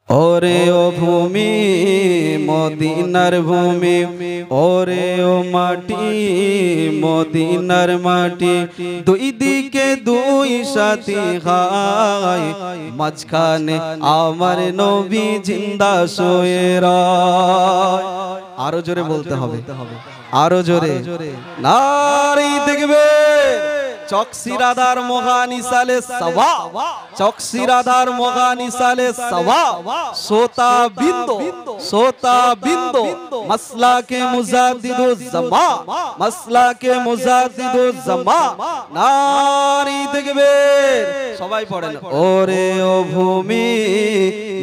ওরে ও ভূমি মদিনার ভূমি, ওরে ও মাটি মদিনার মাটি, দুই দিকে দুই সাথী হায়, মাঝখানে আমার নবী জিন্দা শুয়ে রয়। আরো জোরে বলতে হবে, আরো জোরে। নারী দেখবে চকসিরাদার মোগানিসালে সওয়া, চকসিরাদার মোগানিসালে সওয়া, সোতা বিন্দু, সোতা বিন্দু, মাসলাকে মুজাদ্দিদুজ জামা, মাসলাকে মুজাদ্দিদুজ জামা। নারী দেখবে সবাই পড়েন। ওরে ও ভূমি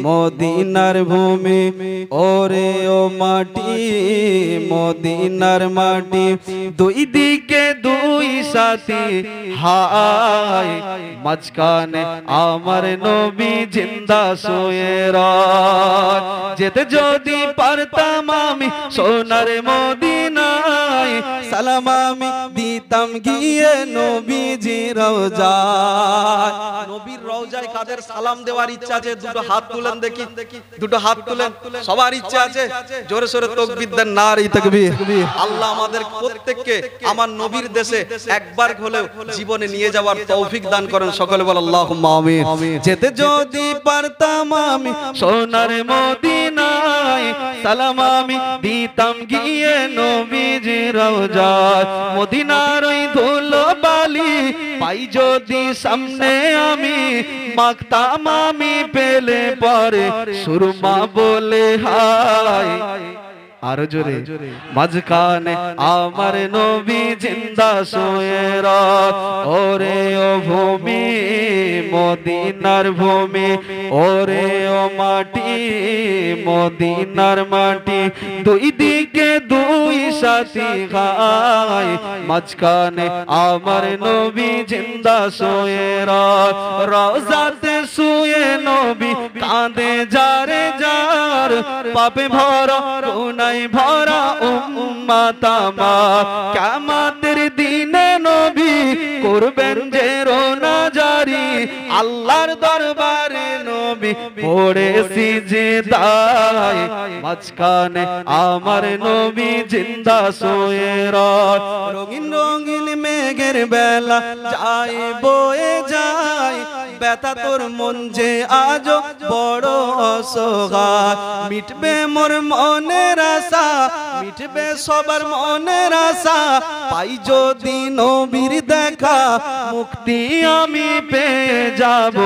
মদিনার ভূমি, ওরে ও মাটি মদিনার মাটি, দুই দিকে দুই সাথী হায়, মাঝখানে আমার নবী জিন্দা শুয়ে রয়। যেতে যদি পারতাম আমি সোনার মদিনায়, সালাম আমি দিতাম গিয়ে নবীজির রওজায়। নবীর রওজায় কাদের সালাম দেওয়ার ইচ্ছা আছে? দুটো হাত তুলেন দেখি, দুটো হাত তুলেন। সবার ইচ্ছা আছে? জোরে সোরে তাকবীর দেন, নারী তাকবীর। আল্লাহ আমাদের প্রত্যেককে আমার নবীর দেশে একবার হলেও জীবনে নিয়ে যাওয়ার তৌফিক দান করেন। সকলে বল আল্লাহুম্মা আমিন। যেতে যদি পারতাম আমি সোনার মদিনায়, সালাম আমি দিতাম গিয়ে নবীজির রওজায়। মদিনার ওই ধুলো বালি পাই যদি সামনে আমি, মাখতাম আমি পেলে পরে সুরমা বলে হায়। আরো জোরে। মাঝখানে আমার নবী জিন্দা শুয়ে রয়। ওরে ও ভূমি মদিনার ভূমি, ওরে ও মাটি মদিনার মাটি, দুই দিকে দুই সাথী হায়, মাঝখানে আমার নবী জিন্দা শুয়ে রয়। রওজাতে শুয়ে নবী কাঁদে যারে যার, পাপে ভরা গুনায় ভরা উম্মত আমার। কিয়ামতের দিনে নবী করবেন যে রোনা জারি, আল্লাহর দরবারে নবী পড়ে সিজদায়, মাঝখানে আমার নবী জিন্দা শুয়ে রয়। রঙিন রঙিন মেঘের বেলা যায় বয়ে যায়, ব্যথা তোর মন যে আজ বড় অসহায়। মিটবে মোর মনের আশা, মিটবে সবার মনের আশা, পাই যদি নবীর দেখা, মুক্তি আমি পেয়ে যাব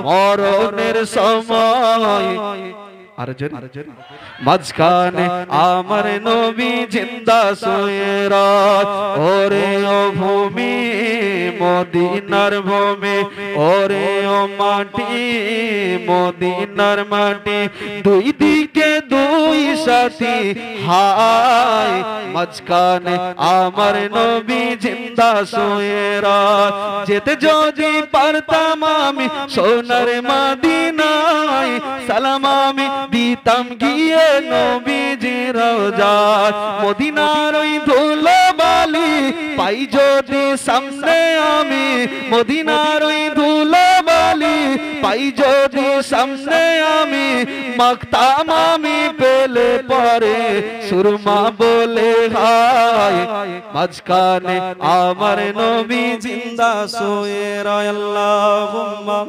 মরণের সময়। মাঝখানে আমার নবী জিন্দা শুয়ে রয়। ওরে ও ভূমি মদিনার ভূমি, ওরে ও মাটি মদিনার মাটি, দুই দিকে দুই সাথী হায়, মাঝখানে আমার নবী জিন্দা শুয়ে রয়। যেতে যদি পারতাম আমি সোনার মদিনায়, সালাম আমি দিতাম গিয়ে নবীজির রওজায়। মদিনার ওই ধুলো বালি পাই যদি সামনে আমি, মদিনার ওই ধুলো বালি পাই যদি সামনে আমি, মাখতাম আমি পেলে পরে সুরমা বলে হায়, মাঝখানে আমার নবী জিন্দা শুয়ে রয়। আল্লাহুম্মা